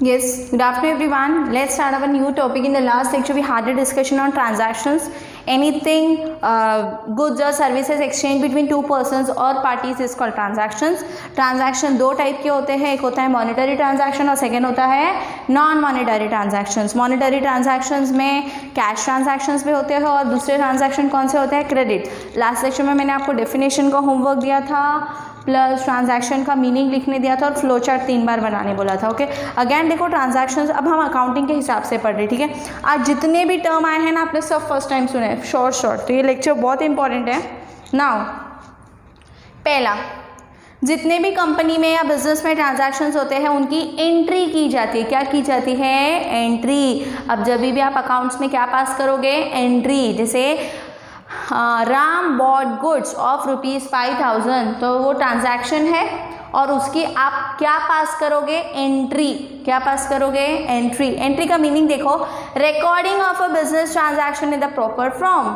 Yes, good afternoon everyone. Let's start our new topic. In the last lecture we had a discussion on transactions. Anything goods or services exchange between two persons or parties is called transactions. Transaction दो type के होते हैं, एक होता है monetary transaction और second होता है non monetary transactions. Monetary transactions में कैश ट्रांजैक्शंस भी होते हैं और दूसरे ट्रांजैक्शन कौन से होते हैं? क्रेडिट. लास्ट लेक्चर में मैंने आपको डेफिनेशन का होमवर्क दिया था प्लस ट्रांजैक्शन का मीनिंग लिखने दिया था और फ्लो चार्ट 3 बार बनाने बोला था. ओके, अगेन देखो ट्रांजैक्शंस अब हम अकाउंटिंग के हिसाब से पढ़ रहे. ठीक है, आज जितने भी टर्म आए हैं ना आपने सब फर्स्ट टाइम सुने शॉर्ट. तो ये लेक्चर बहुत इंपॉर्टेंट है. नाउ पहला, जितने भी कंपनी में या बिजनेस में ट्रांजैक्शंस होते हैं उनकी एंट्री की जाती है. क्या की जाती है? एंट्री. अब जब भी आप अकाउंट्स में क्या पास करोगे? एंट्री. जैसे राम बॉट गुड्स ऑफ ₹5,000 तो वो ट्रांजैक्शन है और उसकी आप क्या पास करोगे? एंट्री. क्या पास करोगे? एंट्री. एंट्री का मीनिंग देखो, recording of a business transaction in the proper form.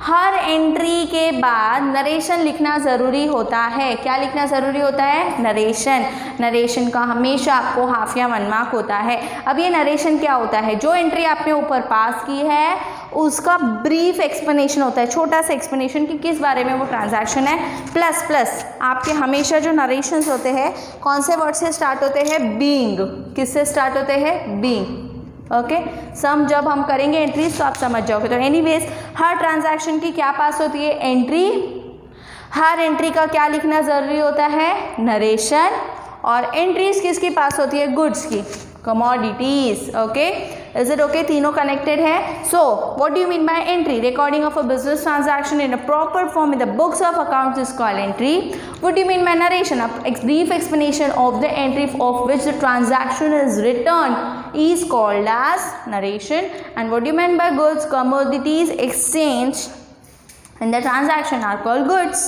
Her entry के बाद नरेशन लिखना ज़रूरी होता है. क्या लिखना ज़रूरी होता है? नरेशन. नरेशन का हमेशा आपको हाफ या 1 मार्क होता है. अब ये नरेशन क्या होता है? जो एंट्री आपने ऊपर पास की है उसका ब्रीफ एक्सप्लेनेशन होता है, छोटा सा एक्सप्लेनेशन कि किस बारे में वो ट्रांजैक्शन है. प्लस आपके हमेशा जो नरेशंस होते हैं कौन से वर्ड से स्टार्ट होते हैं? बीइंग. किससे स्टार्ट होते हैं? बीइंग. ओके, सम जब हम करेंगे एंट्रीज तो आप समझ जाओगे. तो एनीवेज हर ट्रांजैक्शन की क्या पास होती है? एंट्री. हर एंट्री का क्या लिखना ज़रूरी होता है? नरेशन. और एंट्रीज किसकी पास होती है? गुड्स की, commodities. Okay, is it okay? तीनों कनेक्टेड है. So what do you mean by entry? Recording of a business transaction in a proper form in the books of accounts is called entry. What do you mean by narration? A brief explanation of the entry of which the transaction is return is called as narration. And what do you mean by goods? Commodities exchanged in the transaction are called goods.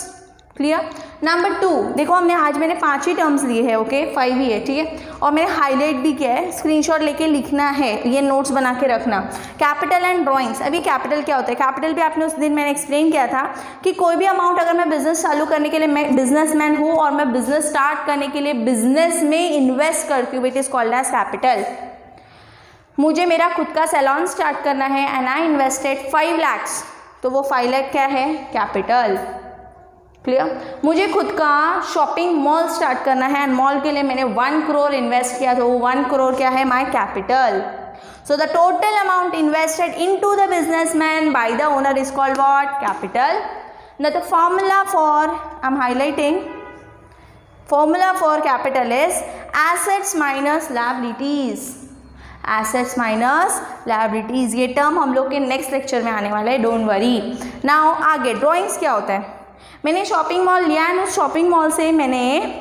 Clear? Number 2 देखो, मैंने 5 ही terms लिए हैं. Okay, 5 ही है. ठीक है, और मैंने highlight भी किया है. स्क्रीनशॉट लेके लिखना है, ये नोट्स बना के रखना. Capital and drawings. अभी कैपिटल क्या होता है? कैपिटल भी आपने उस दिन मैंने एक्सप्लेन किया था कि कोई भी अमाउंट अगर मैं बिजनेस चालू करने के लिए, मैं बिजनेसमैन हूँ और मैं बिजनेस स्टार्ट करने के लिए बिजनेस में इन्वेस्ट करती हूँ, it is called as capital. मुझे मेरा खुद का सैलून स्टार्ट करना है एंड आई इन्वेस्टेड 5 lakhs, तो वो 5 लाख क्या है? कैपिटल. क्लियर? मुझे खुद का शॉपिंग मॉल स्टार्ट करना है एंड मॉल के लिए मैंने 1 crore इन्वेस्ट किया, तो वो 1 crore क्या है? My capital. So the total amount invested into the businessman by the owner is called what? Capital. Now the formula for, I'm highlighting, formula for capital is assets minus liabilities. Assets minus liabilities. ये term हम लोग के next lecture में आने वाला है, don't worry. Now आगे drawings क्या होता है? मैंने शॉपिंग मॉल लिया है, उस शॉपिंग मॉल से मैंने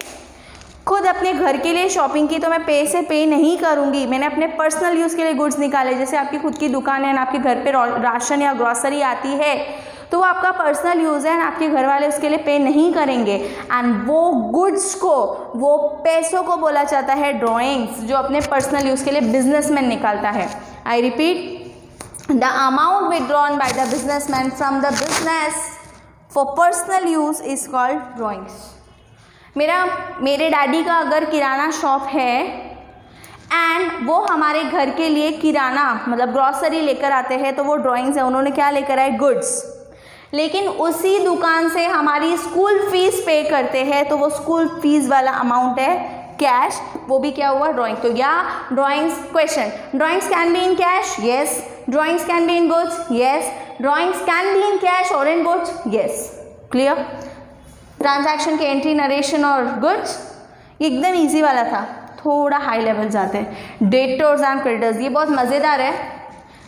खुद अपने घर के लिए शॉपिंग की, तो मैं पैसे पे नहीं करूँगी. मैंने अपने पर्सनल यूज़ के लिए गुड्स निकाले. जैसे आपकी खुद की दुकान है ना, आपके घर पे राशन या ग्रॉसरी आती है तो वो आपका पर्सनल यूज़ है, आपके घर वाले उसके लिए पे नहीं करेंगे. एंड वो गुड्स को, वो पैसों को बोला जाता है ड्राइंग्स, जो अपने पर्सनल यूज़ के लिए बिजनेसमैन निकालता है. I repeat, the amount withdrawn by the businessman from the business for personal use is called drawings. मेरे डैडी का अगर किराना शॉप है एंड वो हमारे घर के लिए किराना मतलब ग्रॉसरी लेकर आते हैं, तो वो ड्राइंग्स है. उन्होंने क्या लेकर आए? गुड्स. लेकिन उसी दुकान से हमारी स्कूल फीस पे करते हैं, तो वो स्कूल फीस वाला अमाउंट है कैश, वो भी क्या हुआ? ड्राइंग. तो या drawings. Question, drawings can be in cash? Yes. Drawings can be in goods? Yes. Drawings can be in cash और इन गुड्स? यस. क्लियर? ट्रांजैक्शन के एंट्री, नरेशन और गुड्स एकदम ईजी वाला था. थोड़ा हाई लेवल जाते हैं. डेटर्स एंड क्रेडिटर्स, ये बहुत मज़ेदार है.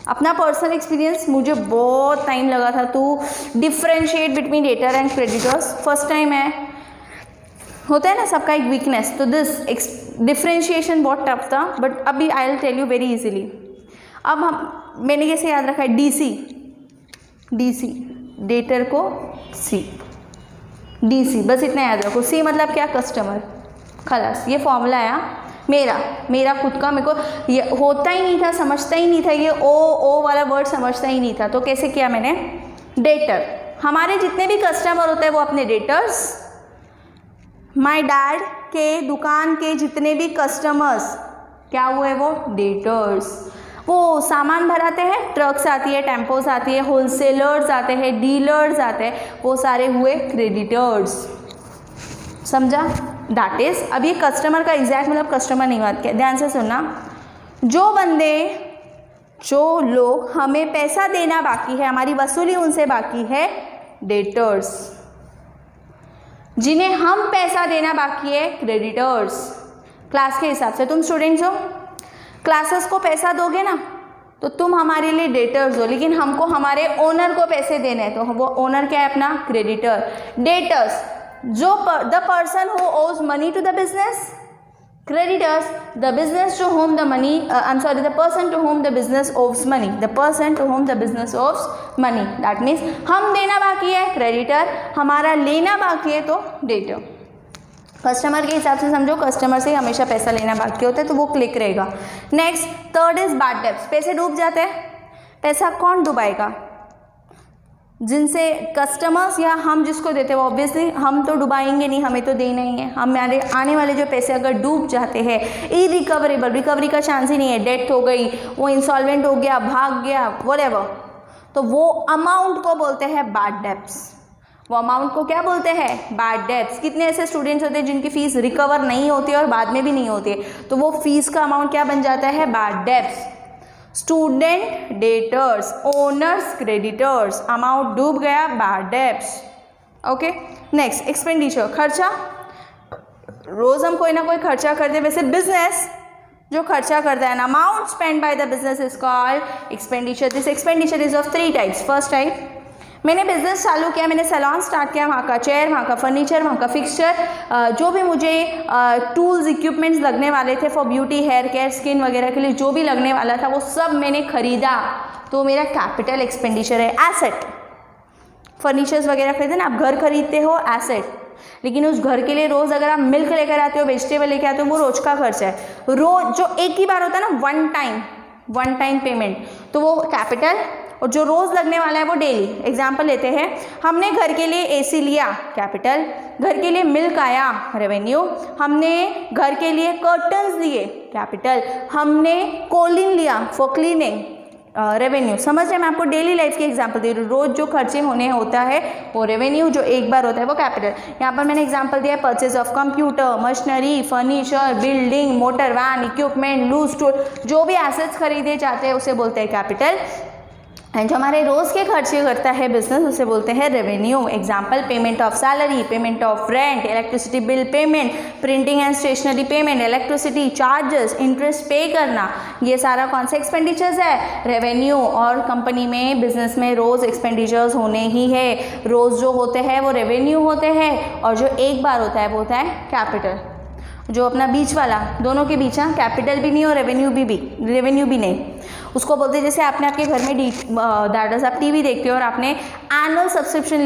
अपना पर्सनल एक्सपीरियंस, मुझे बहुत टाइम लगा था to differentiate between debtor and creditors. First time है, होता है ना सबका एक वीकनेस, तो दिस डिफ्रेंशिएशन बहुत टफ था, बट अभी I will tell you very easily. अब मैंने कैसे याद रखा है? डीसी डेटर को सी, डीसी, बस इतना याद रखो. सी मतलब क्या? कस्टमर. खलास, ये फॉर्मूला आया. मेरा खुद का, मेरे को ये होता ही नहीं था, समझता ही नहीं था, ये ओ वाला वर्ड समझता ही नहीं था. तो कैसे किया मैंने? डेटर. हमारे जितने भी कस्टमर होते हैं वो अपने डेटर्स, माय डैड के दुकान के जितने भी कस्टमर्स क्या हुए वो? डेटर्स। वो सामान भराते हैं, ट्रक्स आती है, टेम्पोस आती है, होलसेलर्स आते हैं, डीलर्स आते हैं, वो सारे हुए क्रेडिटर्स। समझा? दैट इज, अब ये कस्टमर का एग्जैक्ट मतलब कस्टमर नहीं बात किया, ध्यान से सुनना। जो लोग हमें पैसा देना बाकी है, हमारी वसूली उनसे बाकी है, डेटर्स। जिन्हें हम पैसा देना बाकी है, क्रेडिटर्स। क्लास के हिसाब से तुम स्टूडेंट्स हो, क्लासेस को पैसा दोगे ना तो तुम हमारे लिए डेटर्स हो, लेकिन हमको हमारे ओनर को पैसे देने हैं तो वो ओनर क्या है अपना? क्रेडिटर। डेटर्स जो the person who owes money to the business, creditors the business to whom the money the person to whom the business owes money, the person to whom the business owes money, that means हम देना बाकी है creditor, हमारा लेना बाकी है तो debtor। Customer के हिसाब से समझो, कस्टमर से हमेशा पैसा लेना बाकी होता है तो वो क्लिक रहेगा। Next third is bad debts, पैसे डूब जाते हैं। पैसा कौन डुबाएगा? जिनसे कस्टमर्स या हम जिसको देते हैं, वो ऑब्वियसली हम तो डुबाएंगे नहीं, हमें तो देना ही है। हमारे आने वाले जो पैसे अगर डूब जाते हैं, इरिकवरेबल, रिकवरी का चांस ही नहीं है, डेथ हो गई, वो इंसॉल्वेंट हो गया, भाग गया, व्हाटएवर, तो वो अमाउंट को बोलते हैं बैड डेब्ट्स। वो अमाउंट को क्या बोलते हैं? Bad debts. कितने ऐसे स्टूडेंट्स होते हैं जिनकी फीस रिकवर नहीं होती और बाद में भी नहीं होती है, तो वो फीस का अमाउंट क्या बन जाता है? Bad debts. Student debtors, owners creditors, amount डूब गया, bad debts. Okay, next expenditure, खर्चा। रोज हम कोई ना कोई खर्चा करते हैं, वैसे बिजनेस जो खर्चा करता है, amount spend by the business is called expenditure. This expenditure is of 3 types. First type, मैंने बिजनेस चालू किया, मैंने सैलून स्टार्ट किया, वहाँ का चेयर, वहाँ का फर्नीचर, वहाँ का फिक्सचर, जो भी मुझे टूल्स इक्विपमेंट्स लगने वाले थे for beauty, hair care, skin वगैरह के लिए जो भी लगने वाला था वो सब मैंने खरीदा, तो मेरा कैपिटल एक्सपेंडिचर है। एसेट, फर्नीचर्स वगैरह खरीदे ना, आप घर खरीदते हो, एसेट। लेकिन उस घर के लिए रोज़ अगर आप मिल्क लेकर आते हो, वेजिटेबल लेकर आते हो, वो रोज का खर्चा है। रोज जो एक ही बार होता है ना, वन टाइम पेमेंट, तो वो कैपिटल, और जो रोज़ लगने वाला है वो डेली। एग्जाम्पल लेते हैं, हमने घर के लिए एसी लिया, कैपिटल। घर के लिए मिल्क आया, रेवेन्यू। हमने घर के लिए कर्टन्स लिए, कैपिटल। हमने कोलिन लिया फॉर क्लीनिंग, रेवेन्यू। समझ रहे हैं? मैं आपको डेली लाइफ की एग्जांपल दे रही हूँ। रोज जो खर्चे होने होता है वो रेवेन्यू, जो एक बार होता है वो कैपिटल। यहाँ पर मैंने एग्जांपल दिया है, purchase of computer, machinery, furniture, building, motor van, equipment, loose store, जो भी एसेट्स खरीदे जाते हैं उसे बोलते हैं कैपिटल। एंड जो हमारे रोज़ के खर्चे करता है बिजनेस, उसे बोलते हैं revenue. Example, payment of salary, payment of rent, electricity bill payment, printing and stationery payment, electricity charges, interest pay करना, ये सारा कौन सा एक्सपेंडिचर्स है? रेवेन्यू। और कंपनी में, बिजनेस में रोज़ एक्सपेंडिचर्स होने ही है। रोज़ जो होते हैं वो रेवेन्यू होते हैं, और जो एक बार होता है वो होता है कैपिटल। जो अपना बीच वाला, दोनों के बीच, हाँ, कैपिटल भी नहीं और रेवेन्यू भी नहीं, उसको बोलते हैं, जैसे आपने आपके घर में दैट आप टीवी देखते हो और आपने एनुअल सब्सक्रिप्शन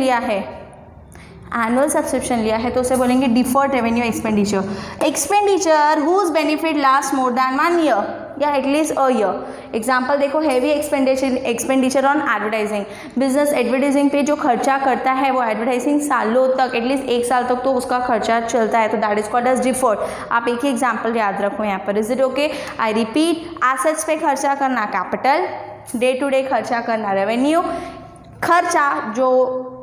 लिया है, तो उसे बोलेंगे deferred revenue expenditure. Expenditure whose benefit last more than 1 year या एटलीस्ट अ ईयर। एग्जाम्पल देखो, heavy expenditure on advertising. Business advertising पे जो खर्चा करता है वो एडवर्टाइजिंग सालों तक, एटलीस्ट 1 साल तक तो उसका खर्चा चलता है, तो that is called as deferred. आप एक ही एग्जाम्पल याद रखो यहाँ पर। Is it okay? I repeat, assets पे खर्चा करना कैपिटल, डे टू डे खर्चा करना रेवेन्यू, खर्चा जो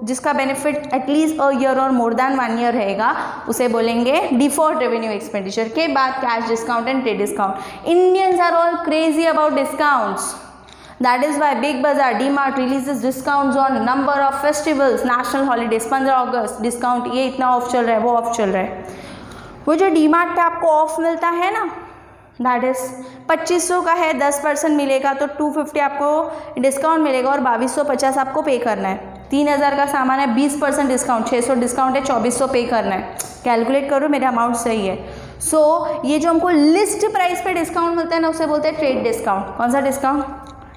जिसका बेनिफिट एटलीस्ट अ ईयर और मोर देन 1 ईयर रहेगा उसे बोलेंगे डिफर्ड रेवेन्यू एक्सपेंडिचर। के बाद cash discount and trade discount. Indians are all crazy about discounts, that is why Big Bazaar, DMart releases discounts on number of festivals, national holidays, 15 August discount, ये इतना of चल रहा है, वो ऑफ चल रहा है। वो जो डीमार्ट पे आपको ऑफ मिलता है ना, दैट इज 2500 का है, 10% मिलेगा तो 250 आपको डिस्काउंट मिलेगा और 2250 आपको पे करना है। 3000 का सामान है, 20% डिस्काउंट, 600 डिस्काउंट है, 2400 पे करना है। कैलकुलेट करो, मेरा अमाउंट सही है। सो ये जो हमको लिस्ट प्राइस पे डिस्काउंट मिलता है ना, उसे बोलते हैं ट्रेड डिस्काउंट। कौन सा discount?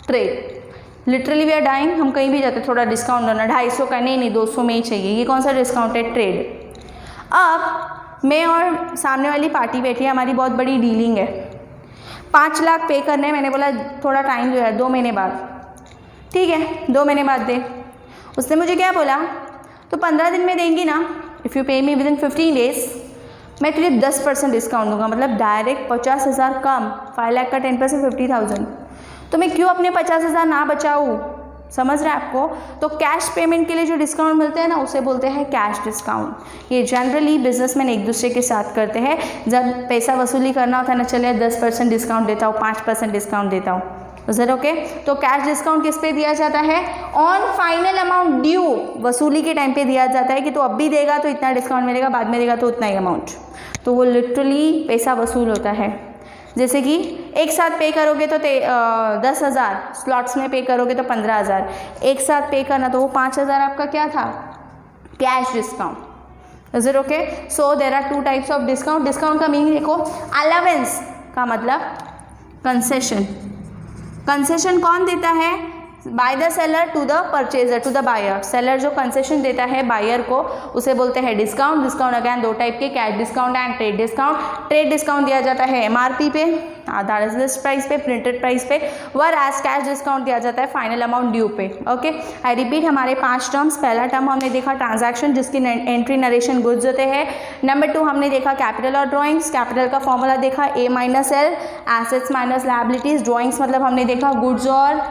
Trade. Literally we are dying, हम कहीं भी जाते थोड़ा डिस्काउंट देना, 250 का नहीं 200 में ही चाहिए, ये कौन सा डिस्काउंट है? ट्रेड। अब मैं और सामने वाली पार्टी बैठी है, हमारी बहुत बड़ी डीलिंग है, 5 लाख पे करने। मैंने बोला थोड़ा टाइम जो है 2 महीने बाद, ठीक है 2 महीने बाद दे। उसने मुझे क्या बोला, तो 15 दिन में देंगी ना, इफ़ यू पे मी विद इन 15 डेज मैं तुझे 10% डिस्काउंट दूंगा, मतलब डायरेक्ट 50,000 कम, 5 लाख का 10% 50,000, तो मैं क्यों अपने 50,000 ना बचाऊँ? समझ रहे हैं आपको? तो कैश पेमेंट के लिए जो डिस्काउंट मिलते हैं ना, उसे बोलते हैं कैश डिस्काउंट। ये जनरली बिजनेसमैन एक दूसरे के साथ करते हैं, जब पैसा वसूली करना होता है ना, चलिए 10% डिस्काउंट देता हूँ, 5% डिस्काउंट देता हूँ, इज इट ओके? तो कैश डिस्काउंट किस पे दिया जाता है? ऑन फाइनल अमाउंट ड्यू, वसूली के टाइम पे दिया जाता है कि तो अब भी देगा तो इतना डिस्काउंट मिलेगा, बाद में देगा तो उतना ही अमाउंट, तो वो लिटरली पैसा वसूल होता है। जैसे कि एक साथ पे करोगे तो 10,000, स्लॉट्स में पे करोगे तो 15,000, एक साथ पे करना तो वो 5,000 आपका क्या था? Cash discount. Is it okay? So there are 2 types of discount. Discount का मीनिंग देखो, अलावेंस का मतलब कंसेशन। कंसेशन कौन देता है? By the seller to the purchaser, to the buyer. Seller जो कंसेशन देता है बायर को, उसे बोलते हैं डिस्काउंट। डिस्काउंट अगैन 2 टाइप के, cash discount and trade discount. Trade discount दिया जाता है MRP पे, दैट इज लिस्ट प्राइस पे, प्रिंटेड प्राइस पे, वर एज कैश डिस्काउंट दिया जाता है फाइनल अमाउंट ड्यू पे। ओके, आई रिपीट, हमारे 5 टर्म्स। पहला टर्म हमने देखा ट्रांजैक्शन, जिसकी एंट्री नरेशन गुड्स होते हैं। नंबर 2 हमने देखा कैपिटल और ड्राइंग्स। कैपिटल का फॉर्मूला देखा A - L, assets minus liabilities. Drawings मतलब हमने देखा गुड्स और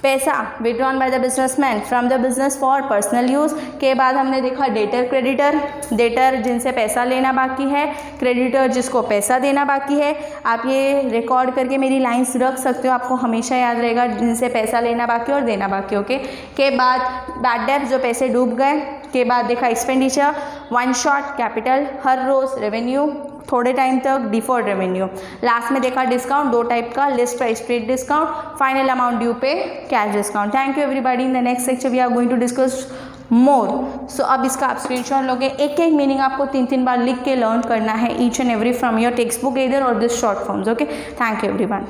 पैसा withdrawn by the businessman from the business for personal use. के बाद हमने देखा डेटर क्रेडिटर। डेटर जिनसे पैसा लेना बाकी है, क्रेडिटर जिसको पैसा देना बाकी है। आप ये रिकॉर्ड करके मेरी लाइंस रख सकते हो, आपको हमेशा याद रहेगा, जिनसे पैसा लेना बाकी और देना बाकी। ओके, के बाद बैड डेट जो पैसे डूब गए। के बाद देखा एक्सपेंडिचर, 1 शॉट कैपिटल, हर रोज़ रेवेन्यू, थोड़े टाइम तक डिफर्ड रेवेन्यू। लास्ट में देखा डिस्काउंट 2 टाइप का, list price trade discount, final amount due पे cash discount. Thank you everybody. In the next lecture we are going to discuss more. So अब इसका आप स्क्रीनशॉट लोगे, एक एक मीनिंग आपको 3-3 बार लिख के लर्न करना है, each and every from your text book इधर और this short forms. Okay, thank you everyone.